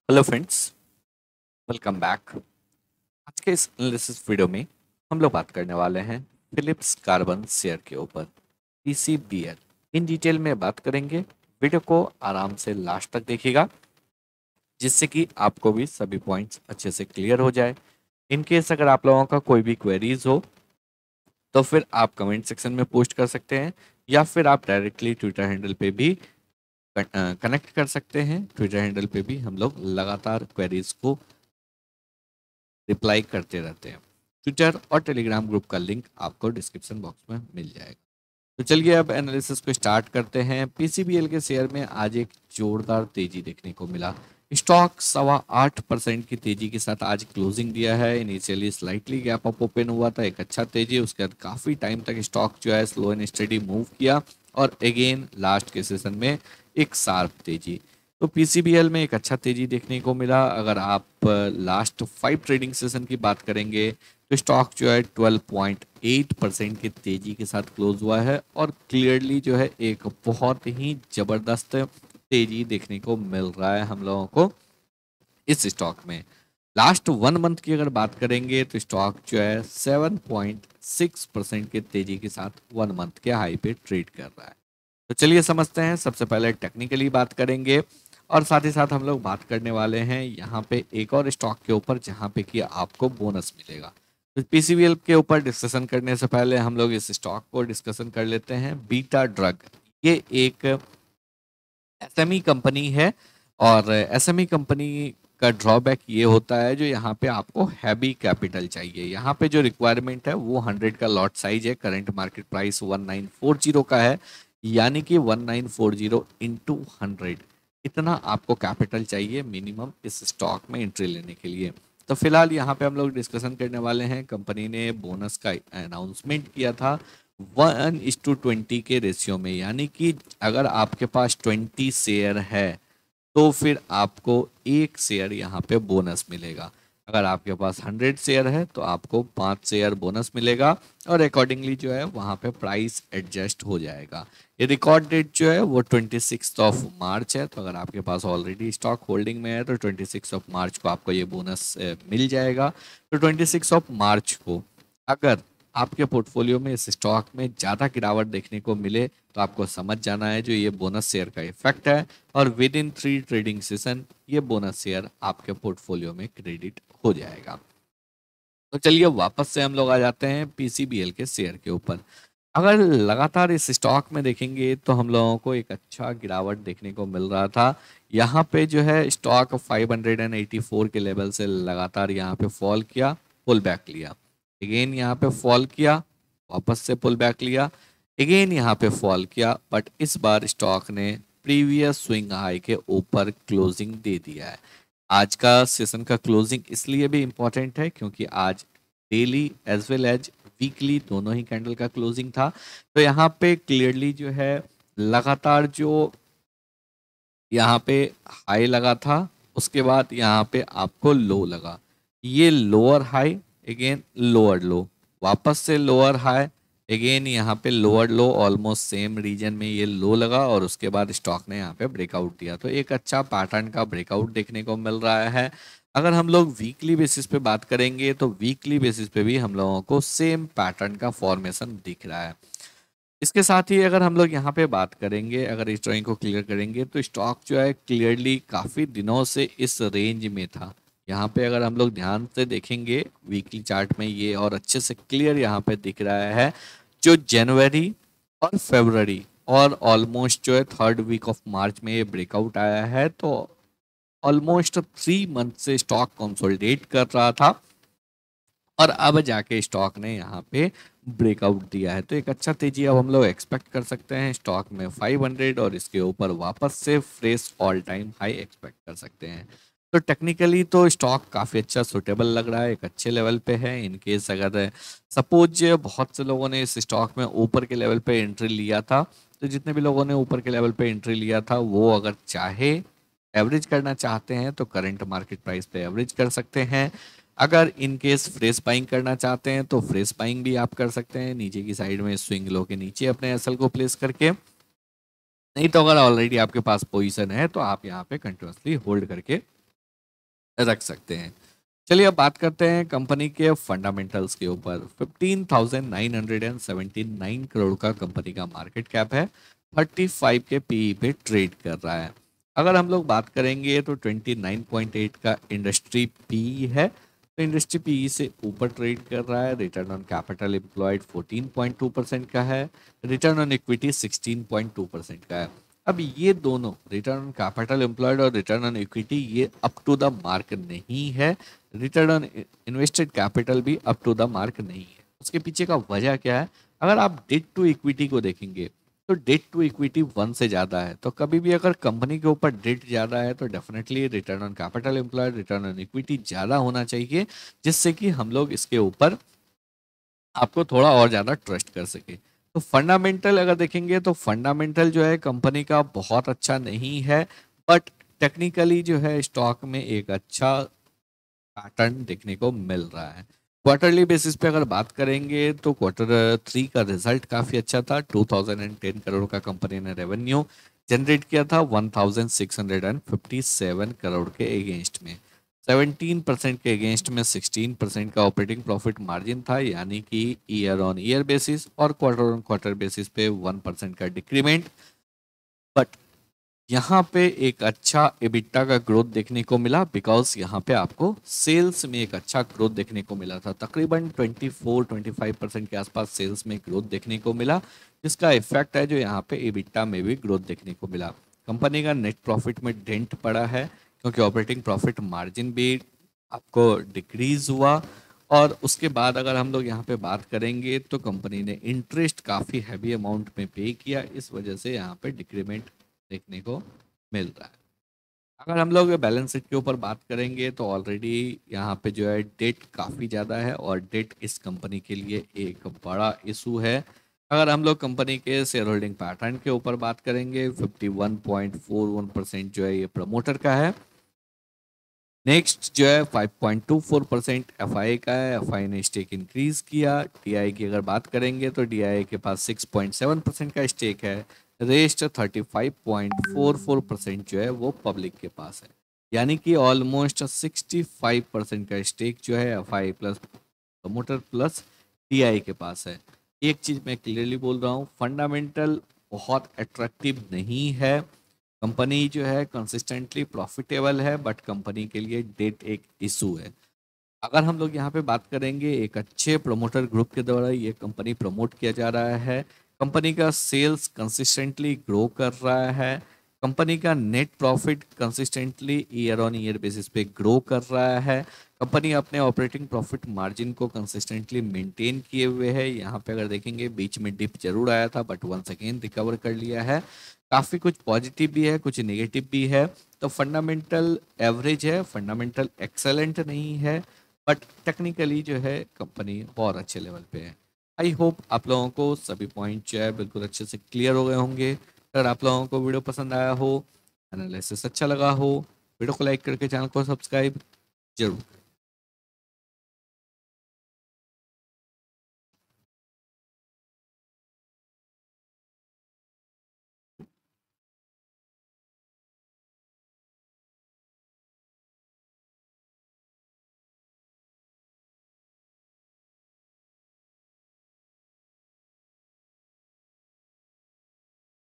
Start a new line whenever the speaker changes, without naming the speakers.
Hello friends, welcome back. आज के इस एनालिसिस वीडियो में हम लोग बात करने वाले हैं फिलिप्स कार्बन शेयर के ऊपर, पीसीबीएल। इन डिटेल में बात करेंगे। वीडियो को आराम से लास्ट तक देखिएगा, जिससे कि आपको भी सभी पॉइंट्स अच्छे से क्लियर हो जाए। इन केस अगर आप लोगों का कोई भी क्वेरीज हो तो फिर आप कमेंट सेक्शन में पोस्ट कर सकते हैं, या फिर आप डायरेक्टली ट्विटर हैंडल पे भी कनेक्ट कर सकते हैं। ट्विटर हैंडल पे भी हम लोग लगातार क्वेरीज को रिप्लाई करते रहते हैं। ट्विटर और टेलीग्राम ग्रुप का लिंक आपको डिस्क्रिप्शन बॉक्स में मिल जाएगा। तो चलिए अब एनालिसिस को स्टार्ट करते हैं। पीसीबीएल के शेयर में आज एक जोरदार तेजी देखने को मिला। स्टॉक 8.25% की तेजी के साथ आज क्लोजिंग दिया है। Initially slightly gap up open हुआ था, एक अच्छा तेजी, उसके बाद काफी टाइम तक स्टॉक जो है स्लो एंड स्टेडी मूव किया और अगेन लास्ट के सेशन में एक शार्प तेजी। तो पीसीबीएल में एक अच्छा तेजी देखने को मिला। अगर आप लास्ट 5 ट्रेडिंग सेशन की बात करेंगे तो स्टॉक जो है 12.8% की तेजी के साथ क्लोज हुआ है और क्लियरली जो है एक बहुत ही जबरदस्त तेजी देखने को मिल रहा है हम लोगों को इस स्टॉक में। लास्ट 1 मंथ की अगर बात करेंगे तो स्टॉक जो है 7.6% के तेजी के साथ 1 मंथ के हाई पे ट्रेड कर रहा है। तो चलिए समझते हैं। सबसे पहले टेक्निकली बात करेंगे और साथ ही साथ हम लोग बात करने वाले हैं यहाँ पे एक और स्टॉक के ऊपर जहाँ पे कि आपको बोनस मिलेगा। तो पीसीबीएल के ऊपर डिस्कशन करने से पहले हम लोग इस स्टॉक को डिस्कशन कर लेते हैं। बीटा ड्रग, ये एक एसएमई कंपनी है और एसएमई कंपनी का ड्रॉबैक ये होता है जो यहाँ पे आपको हैवी कैपिटल चाहिए। यहाँ पे जो रिक्वायरमेंट है वो 100 का लॉट साइज है। करंट मार्केट प्राइस 1940 का है, यानी कि 1940 इंटू 100, इतना आपको कैपिटल चाहिए मिनिमम इस स्टॉक में एंट्री लेने के लिए। तो फिलहाल यहाँ पे हम लोग डिस्कशन करने वाले हैं। कंपनी ने बोनस का अनाउंसमेंट किया था 1:20 के रेशियो में, यानी कि अगर आपके पास 20 शेयर है तो फिर आपको 1 शेयर यहाँ पे बोनस मिलेगा। अगर आपके पास 100 शेयर है तो आपको 5 शेयर बोनस मिलेगा और अकॉर्डिंगली जो है वहाँ पे प्राइस एडजस्ट हो जाएगा। ये रिकॉर्ड डेट जो है वो 26 मार्च है। तो अगर आपके पास ऑलरेडी स्टॉक होल्डिंग में है तो 26 मार्च को आपको ये बोनस मिल जाएगा। तो 26 मार्च को अगर आपके पोर्टफोलियो में इस स्टॉक में ज़्यादा गिरावट देखने को मिले तो आपको समझ जाना है जो ये बोनस शेयर का इफेक्ट है और विद इन 3 ट्रेडिंग सेशन ये बोनस शेयर आपके पोर्टफोलियो में क्रेडिट हो जाएगा। तो चलिए वापस से हम लोग आ जाते हैं पीसीबीएल के शेयर के ऊपर। अगर लगातार इस स्टॉक में देखेंगे तो हम लोगों को एक अच्छा गिरावट देखने को मिल रहा था। यहाँ पे जो है स्टॉक 584 के लेवल से लगातार यहाँ पे फॉल किया, पुल बैक लिया, अगेन यहाँ पे फॉल किया, वापस से पुल बैक लिया, अगेन यहाँ पे फॉल किया, बट इस बार स्टॉक ने प्रीवियस स्विंग हाई के ऊपर क्लोजिंग दे दिया है। आज का सेशन का क्लोजिंग इसलिए भी इम्पोर्टेंट है क्योंकि आज daily as well as weekly दोनों ही कैंडल का क्लोजिंग था। तो यहाँ पे क्लियरली जो है लगातार जो यहाँ पे हाई लगा था उसके बाद यहाँ पे आपको लो लगा, ये lower high, again lower low, वापस से लोअर हाई, अगेन यहाँ पे lower low, almost same region में ये लो लगा और उसके बाद स्टॉक ने यहाँ पे ब्रेकआउट दिया। तो एक अच्छा पैटर्न का ब्रेकआउट देखने को मिल रहा है। अगर हम लोग वीकली बेसिस पे बात करेंगे तो वीकली बेसिस पे भी हम लोगों को सेम पैटर्न का फॉर्मेशन दिख रहा है। इसके साथ ही अगर हम लोग यहाँ पे बात करेंगे, अगर इस ड्राइंग को क्लियर करेंगे तो स्टॉक जो है क्लियरली काफ़ी दिनों से इस रेंज में था। यहाँ पे अगर हम लोग ध्यान से देखेंगे वीकली चार्ट में ये और अच्छे से क्लियर यहाँ पे दिख रहा है जो जनवरी और फरवरी और ऑलमोस्ट जो है 3rd वीक ऑफ मार्च में ये ब्रेकआउट आया है। तो ऑलमोस्ट 3 मंथ से स्टॉक कंसोलिडेट कर रहा था और अब जाके स्टॉक ने यहाँ पे ब्रेकआउट दिया है। तो एक अच्छा तेजी अब हम लोग एक्सपेक्ट कर सकते हैं स्टॉक में 500 और इसके ऊपर वापस से fresh all time high expect कर सकते हैं। तो टेक्निकली तो स्टॉक काफ़ी अच्छा सुटेबल लग रहा है, एक अच्छे लेवल पे है। इन केस अगर सपोज बहुत से लोगों ने इस स्टॉक में ऊपर के लेवल पे एंट्री लिया था, तो जितने भी लोगों ने ऊपर के लेवल पे एंट्री लिया था वो अगर चाहे एवरेज करना चाहते हैं तो करंट मार्केट प्राइस पे एवरेज कर सकते हैं। अगर इन केस फ्रेश बाइंग करना चाहते हैं तो फ्रेश बाइंग भी आप कर सकते हैं नीचे की साइड में स्विंग लो के नीचे अपने एसएल को प्लेस करके। नहीं तो अगर ऑलरेडी आपके पास पोजीशन है तो आप यहाँ पे कंटिन्यूसली होल्ड करके रख सकते हैं। चलिए अब बात करते हैं कंपनी के फंडामेंटल्स के ऊपर। 15,979 करोड़ का कंपनी का मार्केट कैप है, 35 के पीई पे ट्रेड कर रहा है। अगर हम लोग बात करेंगे तो 29.8 का इंडस्ट्री पीई है, तो इंडस्ट्री पीई से ऊपर ट्रेड कर रहा है। रिटर्न ऑन कैपिटल एम्प्लॉयड 14.2% का है, रिटर्न ऑन इक्विटी 16.2% का है। अब ये दोनों रिटर्न ऑन कैपिटल एम्प्लॉयड और रिटर्न ऑन इक्विटी ये अप टू द मार्क नहीं है। रिटर्न ऑन इन्वेस्टेड कैपिटल भी अप टू द मार्क नहीं है। उसके पीछे का वजह क्या है? अगर आप डेट टू इक्विटी को देखेंगे तो डेट टू इक्विटी 1 से ज़्यादा है, तो कभी भी अगर कंपनी के ऊपर डेट ज़्यादा है तो definitely return on capital employed, return on equity ज़्यादा होना चाहिए, जिससे कि हम लोग इसके ऊपर आपको थोड़ा और ज़्यादा ट्रस्ट कर सके। तो फंडामेंटल अगर देखेंगे तो फंडामेंटल जो है कंपनी का बहुत अच्छा नहीं है, बट टेक्निकली जो है स्टॉक में एक अच्छा पैटर्न देखने को मिल रहा है। क्वार्टरली बेसिस पे अगर बात करेंगे तो Q3 का रिजल्ट काफ़ी अच्छा था। 2010 करोड़ का कंपनी ने रेवेन्यू जनरेट किया था 1657 करोड़ के अगेंस्ट में। 17% के अगेंस्ट में 16% का ऑपरेटिंग प्रॉफिट मार्जिन था, यानी कि ईयर ऑन ईयर बेसिस और क्वार्टर ऑन क्वार्टर बेसिस पे 1% का डिक्रीमेंट। बट यहाँ पे एक अच्छा एबिटा का ग्रोथ देखने को मिला, बिकॉज यहाँ पे आपको सेल्स में एक अच्छा ग्रोथ देखने को मिला था। तकरीबन 24-25% के आसपास सेल्स में ग्रोथ देखने को मिला, जिसका इफेक्ट है जो यहाँ पे एबिटा में भी ग्रोथ देखने को मिला। कंपनी का नेट प्रॉफिट में डेंट पड़ा है, क्योंकि ऑपरेटिंग प्रॉफिट मार्जिन भी आपको डिक्रीज हुआ। और उसके बाद अगर हम लोग यहाँ पे बात करेंगे तो कंपनी ने इंटरेस्ट काफ़ी हैवी अमाउंट में पे किया, इस वजह से यहाँ पे डिक्रीमेंट देखने को मिल रहा है। अगर हम लोग बैलेंस शीट के ऊपर बात करेंगे तो ऑलरेडी यहाँ पे जो है डेट काफ़ी ज़्यादा है, और डेट इस कंपनी के लिए एक बड़ा इशू है। अगर हम लोग कंपनी के शेयर होल्डिंग पैटर्न के ऊपर बात करेंगे, 51.41% जो है ये प्रमोटर का है। नेक्स्ट जो है 5.24% एफआई का है, एफआई ने स्टेक इंक्रीज किया। टीआई की अगर बात करेंगे तो डीआई के पास 6.7% का स्टेक है। रेस्ट 35.44% जो है वो पब्लिक के पास है, यानी कि ऑलमोस्ट 65% का स्टेक जो है FI plus promoter plus TI के पास है। एक चीज़ मैं क्लियरली बोल रहा हूँ, फंडामेंटल बहुत अट्रैक्टिव नहीं है। कंपनी जो है कंसिस्टेंटली प्रॉफिटेबल है, बट कंपनी के लिए डेट एक इशू है। अगर हम लोग यहाँ पे बात करेंगे, एक अच्छे प्रमोटर ग्रुप के द्वारा ये कंपनी प्रमोट किया जा रहा है। कंपनी का सेल्स कंसिस्टेंटली ग्रो कर रहा है। कंपनी का net profit consistently year on year basis पे ग्रो कर रहा है। कंपनी अपने ऑपरेटिंग प्रॉफिट मार्जिन को कंसिस्टेंटली मेंटेन किए हुए है। यहाँ पे अगर देखेंगे बीच में डिप जरूर आया था, बट वंस अगेन रिकवर कर लिया है। काफ़ी कुछ पॉजिटिव भी है, कुछ नेगेटिव भी है। तो फंडामेंटल एवरेज है, फंडामेंटल एक्सेलेंट नहीं है, बट टेक्निकली जो है कंपनी बहुत अच्छे लेवल पे है। आई होप आप लोगों को सभी पॉइंट जो है बिल्कुल अच्छे से क्लियर हो गए होंगे। अगर आप लोगों को वीडियो पसंद आया हो, एनालिसिस अच्छा लगा हो, वीडियो को लाइक करके चैनल को सब्सक्राइब जरूर करें।